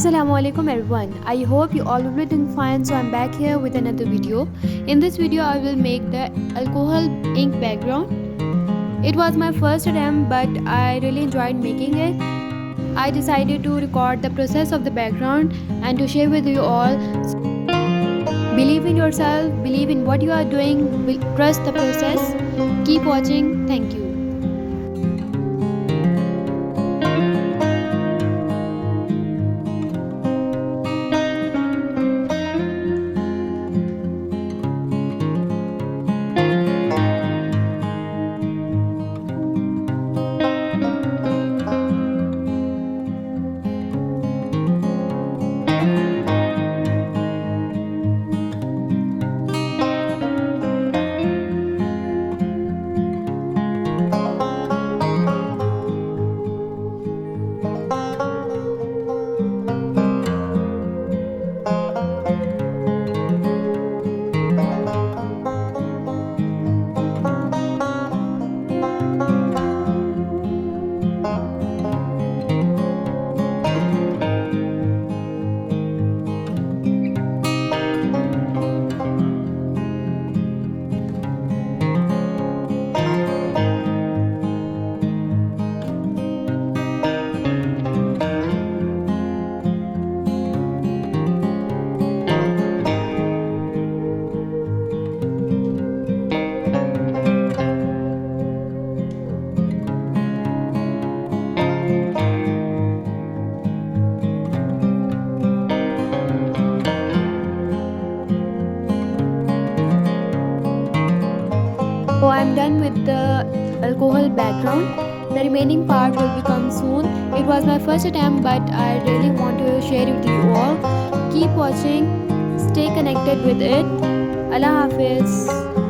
Assalamualaikum everyone. I hope you all will be doing fine. So I'm back here with another video. In this video I will make the alcohol ink background. It was my first attempt but I really enjoyed making it. I decided to record the process of the background and to share with you all. Believe in yourself, believe in what you are doing, trust the process. Keep watching. Thank you. So I'm done with the alcohol background. The remaining part will become soon. It was my first attempt but I really want to share it with you all. Keep watching, stay connected with it. Allah Hafiz.